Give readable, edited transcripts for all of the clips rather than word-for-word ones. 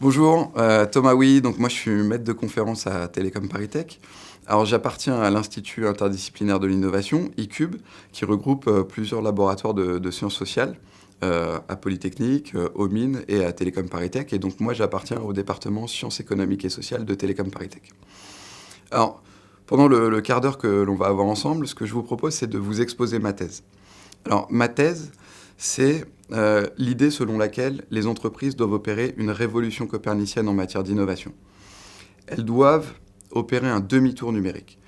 Bonjour, Thomas Oui, donc moi je suis maître de conférence à Télécom ParisTech. Alors j'appartiens à l'Institut interdisciplinaire de l'innovation, ICUB, qui regroupe plusieurs laboratoires de sciences sociales, à Polytechnique, aux Mines et à Télécom ParisTech. Et donc moi j'appartiens au département sciences économiques et sociales de Télécom ParisTech. Alors, pendant le quart d'heure que l'on va avoir ensemble, ce que je vous propose, c'est de vous exposer ma thèse. Alors, ma thèse, c'est l'idée selon laquelle les entreprises doivent opérer une révolution copernicienne en matière d'innovation. Elles doivent opérer un demi-tour numérique.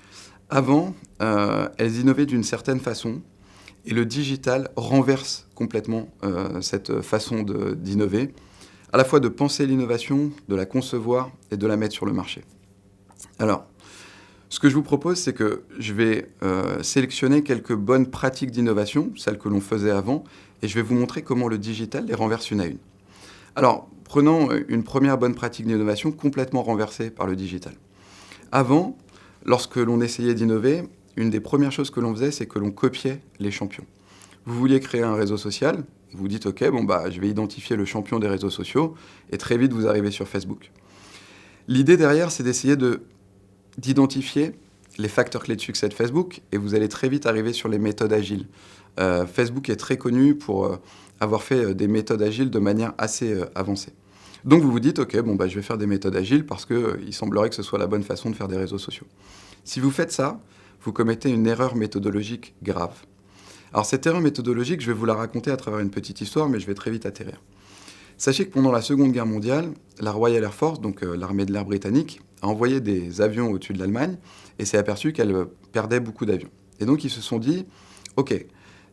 Avant, elles innovaient d'une certaine façon, et le digital renverse complètement cette façon d'innover, à la fois de penser l'innovation, de la concevoir et de la mettre sur le marché. Alors, ce que je vous propose, c'est que je vais sélectionner quelques bonnes pratiques d'innovation, celles que l'on faisait avant, et je vais vous montrer comment le digital les renverse une à une. Alors, prenons une première bonne pratique d'innovation complètement renversée par le digital. Avant, lorsque l'on essayait d'innover, une des premières choses que l'on faisait, c'est que l'on copiait les champions. Vous vouliez créer un réseau social, vous dites « Ok, je vais identifier le champion des réseaux sociaux », et très vite, vous arrivez sur Facebook. L'idée derrière, c'est d'essayer d'identifier les facteurs clés de succès de Facebook, et vous allez très vite arriver sur les méthodes agiles. Facebook est très connu pour avoir fait des méthodes agiles de manière assez avancée. Donc vous vous dites, ok, je vais faire des méthodes agiles parce qu'il semblerait que ce soit la bonne façon de faire des réseaux sociaux. Si vous faites ça, vous commettez une erreur méthodologique grave. Alors cette erreur méthodologique, je vais vous la raconter à travers une petite histoire, mais je vais très vite atterrir. Sachez que pendant la Seconde Guerre mondiale, la Royal Air Force, donc l'armée de l'air britannique, a envoyé des avions au-dessus de l'Allemagne et s'est aperçu qu'elle perdait beaucoup d'avions. Et donc ils se sont dit, ok,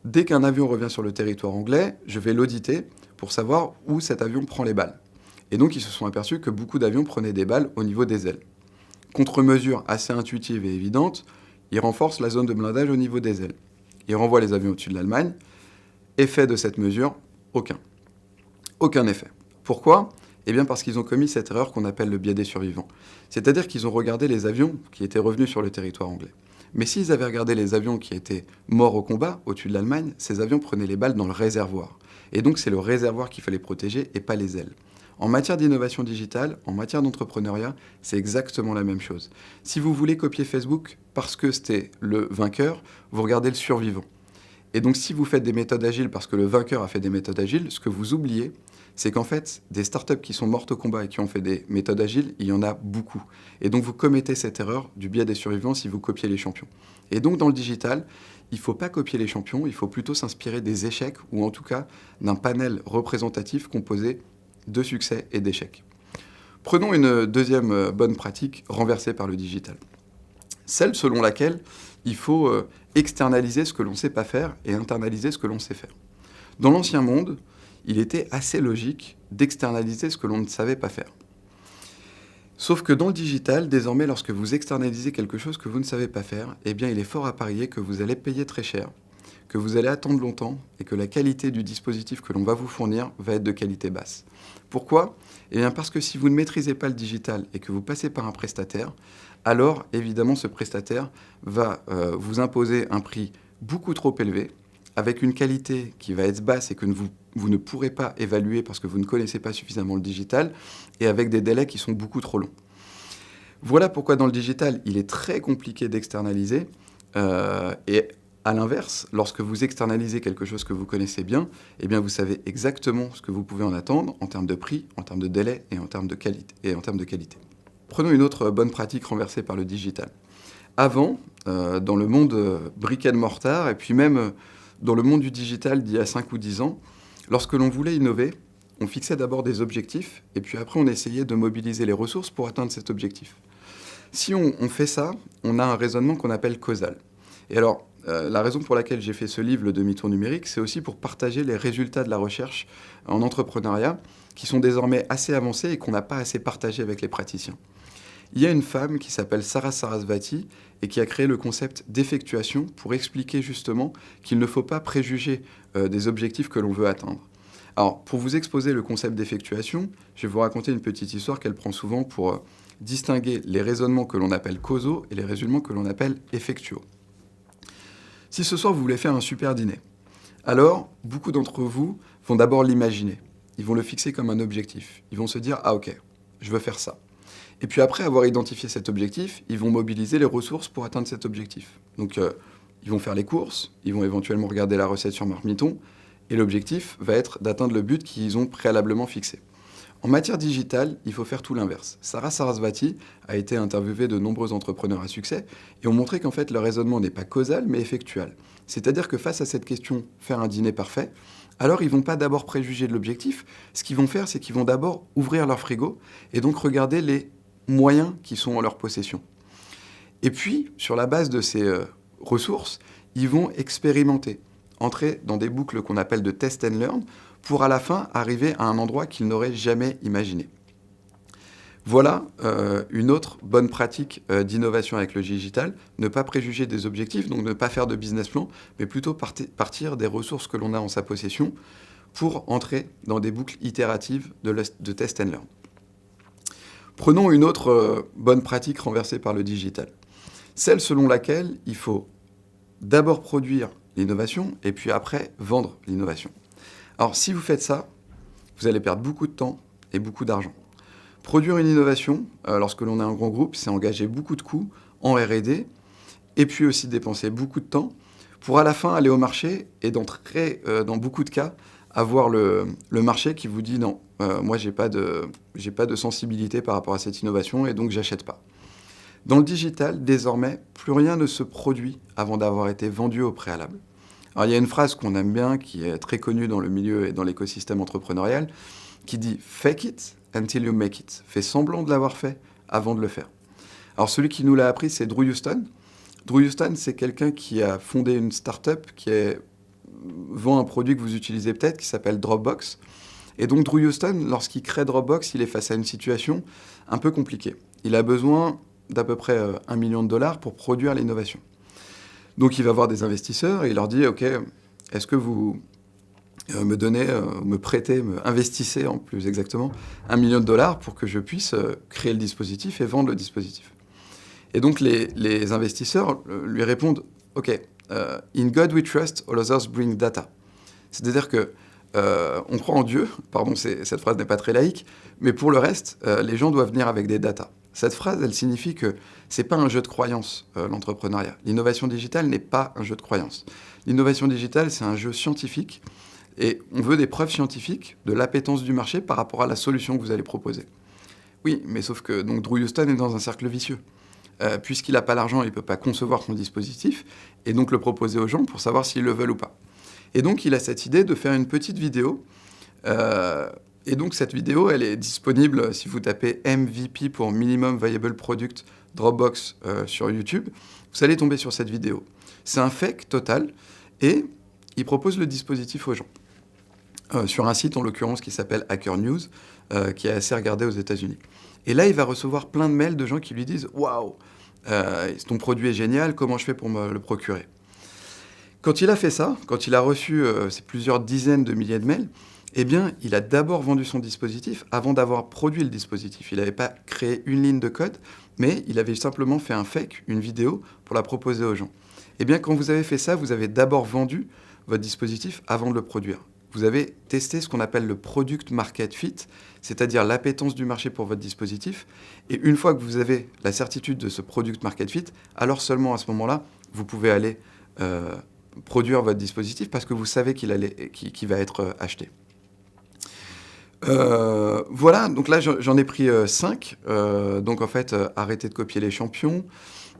dès qu'un avion revient sur le territoire anglais, je vais l'auditer pour savoir où cet avion prend les balles. Et donc ils se sont aperçus que beaucoup d'avions prenaient des balles au niveau des ailes. Contre-mesure assez intuitive et évidente, ils renforcent la zone de blindage au niveau des ailes. Ils renvoient les avions au-dessus de l'Allemagne. Effet de cette mesure, aucun. Aucun effet. Pourquoi ? Eh bien parce qu'ils ont commis cette erreur qu'on appelle le biais des survivants. C'est-à-dire qu'ils ont regardé les avions qui étaient revenus sur le territoire anglais. Mais s'ils avaient regardé les avions qui étaient morts au combat, au-dessus de l'Allemagne, ces avions prenaient les balles dans le réservoir. Et donc c'est le réservoir qu'il fallait protéger et pas les ailes. En matière d'innovation digitale, en matière d'entrepreneuriat, c'est exactement la même chose. Si vous voulez copier Facebook parce que c'était le vainqueur, vous regardez le survivant. Et donc si vous faites des méthodes agiles parce que le vainqueur a fait des méthodes agiles, ce que vous oubliez, c'est qu'en fait, des startups qui sont mortes au combat et qui ont fait des méthodes agiles, il y en a beaucoup. Et donc vous commettez cette erreur du biais des survivants si vous copiez les champions. Et donc dans le digital, il ne faut pas copier les champions, il faut plutôt s'inspirer des échecs, ou en tout cas d'un panel représentatif composé de succès et d'échecs. Prenons une deuxième bonne pratique renversée par le digital. Celle selon laquelle il faut externaliser ce que l'on ne sait pas faire et internaliser ce que l'on sait faire. Dans l'ancien monde, il était assez logique d'externaliser ce que l'on ne savait pas faire. Sauf que dans le digital, désormais, lorsque vous externalisez quelque chose que vous ne savez pas faire, eh bien, il est fort à parier que vous allez payer très cher, que vous allez attendre longtemps et que la qualité du dispositif que l'on va vous fournir va être de qualité basse. Pourquoi ? Eh bien, parce que si vous ne maîtrisez pas le digital et que vous passez par un prestataire, alors, évidemment, ce prestataire va vous imposer un prix beaucoup trop élevé, avec une qualité qui va être basse et que vous ne pourrez pas évaluer parce que vous ne connaissez pas suffisamment le digital, et avec des délais qui sont beaucoup trop longs. Voilà pourquoi dans le digital, il est très compliqué d'externaliser, et à l'inverse, lorsque vous externalisez quelque chose que vous connaissez bien, eh bien vous savez exactement ce que vous pouvez en attendre en termes de prix, en termes de délai et en termes de qualité. Prenons une autre bonne pratique renversée par le digital. Avant, dans le monde brick and mortar, et puis même dans le monde du digital d'il y a 5 ou 10 ans, lorsque l'on voulait innover, on fixait d'abord des objectifs, et puis après on essayait de mobiliser les ressources pour atteindre cet objectif. Si on fait ça, on a un raisonnement qu'on appelle causal. Et alors, la raison pour laquelle j'ai fait ce livre, Le demi-tour numérique, c'est aussi pour partager les résultats de la recherche en entrepreneuriat, qui sont désormais assez avancés et qu'on n'a pas assez partagé avec les praticiens. Il y a une femme qui s'appelle Sarah Sarasvati et qui a créé le concept d'effectuation pour expliquer justement qu'il ne faut pas préjuger des objectifs que l'on veut atteindre. Alors, pour vous exposer le concept d'effectuation, je vais vous raconter une petite histoire qu'elle prend souvent pour distinguer les raisonnements que l'on appelle causaux et les raisonnements que l'on appelle effectuaux. Si ce soir vous voulez faire un super dîner, alors beaucoup d'entre vous vont d'abord l'imaginer. Ils vont le fixer comme un objectif. Ils vont se dire « Ah ok, je veux faire ça. Et puis après avoir identifié cet objectif, ils vont mobiliser les ressources pour atteindre cet objectif. Donc ils vont faire les courses, ils vont éventuellement regarder la recette sur Marmiton, et l'objectif va être d'atteindre le but qu'ils ont préalablement fixé. En matière digitale, il faut faire tout l'inverse. Sarah Sarasvati a été interviewée de nombreux entrepreneurs à succès et ont montré qu'en fait, leur raisonnement n'est pas causal, mais effectual. C'est-à-dire que face à cette question, faire un dîner parfait, alors ils ne vont pas d'abord préjuger de l'objectif. Ce qu'ils vont faire, c'est qu'ils vont d'abord ouvrir leur frigo et donc regarder les moyens qui sont en leur possession. Et puis, sur la base de ces ressources, ils vont expérimenter, entrer dans des boucles qu'on appelle de test and learn, pour à la fin arriver à un endroit qu'ils n'auraient jamais imaginé. Voilà une autre bonne pratique d'innovation avec le digital, ne pas préjuger des objectifs, donc ne pas faire de business plan, mais plutôt partir des ressources que l'on a en sa possession pour entrer dans des boucles itératives de test and learn. Prenons une autre bonne pratique renversée par le digital, celle selon laquelle il faut d'abord produire l'innovation et puis après vendre l'innovation. Alors si vous faites ça, vous allez perdre beaucoup de temps et beaucoup d'argent. Produire une innovation, lorsque l'on est un grand groupe, c'est engager beaucoup de coûts en R&D et puis aussi dépenser beaucoup de temps pour à la fin aller au marché et d'entrer dans beaucoup de cas avoir le marché qui vous dit non, moi j'ai pas de sensibilité par rapport à cette innovation et donc j'achète pas. Dans le digital, désormais, plus rien ne se produit avant d'avoir été vendu au préalable. Alors, il y a une phrase qu'on aime bien, qui est très connue dans le milieu et dans l'écosystème entrepreneurial, qui dit « Fake it until you make it ». Fais semblant de l'avoir fait avant de le faire. Alors, celui qui nous l'a appris, c'est Drew Houston. Drew Houston, c'est quelqu'un qui a fondé une start-up qui vend un produit que vous utilisez peut-être, qui s'appelle Dropbox. Et donc, Drew Houston, lorsqu'il crée Dropbox, il est face à une situation un peu compliquée. Il a besoin d'à peu près $1 million pour produire l'innovation. Donc il va voir des investisseurs et il leur dit « Ok, est-ce que vous me prêtez, investissez en plus exactement, $1 million pour que je puisse créer le dispositif et vendre le dispositif ?» Et donc les investisseurs lui répondent « Ok, in God we trust, all others bring data ». C'est-à-dire que on croit en Dieu, pardon, cette phrase n'est pas très laïque, mais pour le reste, les gens doivent venir avec des datas. Cette phrase, elle signifie que c'est pas un jeu de croyances, l'entrepreneuriat. L'innovation digitale n'est pas un jeu de croyances. L'innovation digitale, c'est un jeu scientifique, et on veut des preuves scientifiques de l'appétence du marché par rapport à la solution que vous allez proposer. Oui, mais sauf que donc, Drew Houston est dans un cercle vicieux. Puisqu'il n'a pas l'argent, il ne peut pas concevoir son dispositif, et donc le proposer aux gens pour savoir s'ils le veulent ou pas. Et donc, il a cette idée de faire une petite vidéo. Et donc, cette vidéo, elle est disponible si vous tapez MVP pour Minimum Viable Product Dropbox sur YouTube. Vous allez tomber sur cette vidéo. C'est un fake total. Et il propose le dispositif aux gens. Sur un site, en l'occurrence, qui s'appelle Hacker News, qui est assez regardé aux États-Unis. Et là, il va recevoir plein de mails de gens qui lui disent « Waouh, ton produit est génial, comment je fais pour me le procurer ?» Quand il a fait ça, quand il a reçu ces plusieurs dizaines de milliers de mails, eh bien, il a d'abord vendu son dispositif avant d'avoir produit le dispositif. Il n'avait pas créé une ligne de code, mais il avait simplement fait un fake, une vidéo, pour la proposer aux gens. Eh bien, quand vous avez fait ça, vous avez d'abord vendu votre dispositif avant de le produire. Vous avez testé ce qu'on appelle le product market fit, c'est-à-dire l'appétence du marché pour votre dispositif. Et une fois que vous avez la certitude de ce product market fit, alors seulement à ce moment-là, vous pouvez aller produire votre dispositif parce que vous savez qu'il va être acheté. Voilà, donc là j'en ai pris 5. Donc en fait, arrêtez de copier les champions,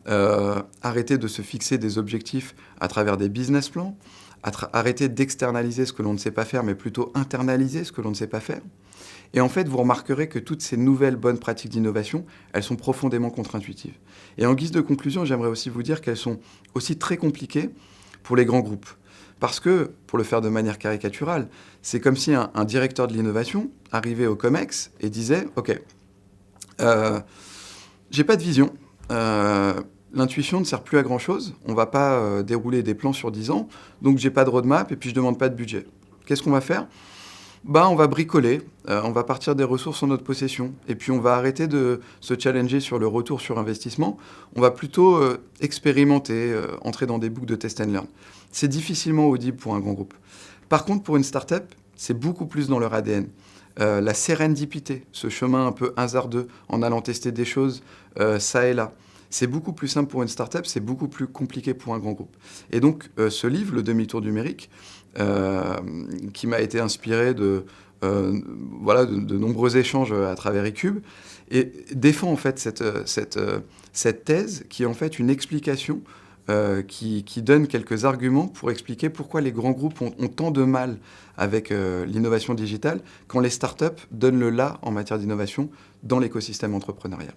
arrêtez de se fixer des objectifs à travers des business plans, arrêtez d'externaliser ce que l'on ne sait pas faire, mais plutôt internaliser ce que l'on ne sait pas faire. Et en fait, vous remarquerez que toutes ces nouvelles bonnes pratiques d'innovation, elles sont profondément contre-intuitives. Et en guise de conclusion, j'aimerais aussi vous dire qu'elles sont aussi très compliquées pour les grands groupes. Parce que, pour le faire de manière caricaturale, c'est comme si un directeur de l'innovation arrivait au COMEX et disait « Ok, j'ai pas de vision, l'intuition ne sert plus à grand-chose, on va pas dérouler des plans sur 10 ans, donc j'ai pas de roadmap et puis je demande pas de budget. Qu'est-ce qu'on va faire ? On va bricoler, on va partir des ressources en notre possession, et puis on va arrêter de se challenger sur le retour sur investissement, on va plutôt expérimenter, entrer dans des boucles de test and learn. C'est difficilement audible pour un grand groupe. Par contre, pour une start-up, c'est beaucoup plus dans leur ADN. La sérendipité, ce chemin un peu hasardeux, en allant tester des choses ça et là. C'est beaucoup plus simple pour une start-up, c'est beaucoup plus compliqué pour un grand groupe. Et donc, ce livre, Le demi-tour numérique, qui m'a été inspiré de nombreux échanges à travers eCube, et défend en fait cette thèse qui est en fait une explication qui donne quelques arguments pour expliquer pourquoi les grands groupes ont tant de mal avec l'innovation digitale quand les startups donnent le là en matière d'innovation dans l'écosystème entrepreneurial.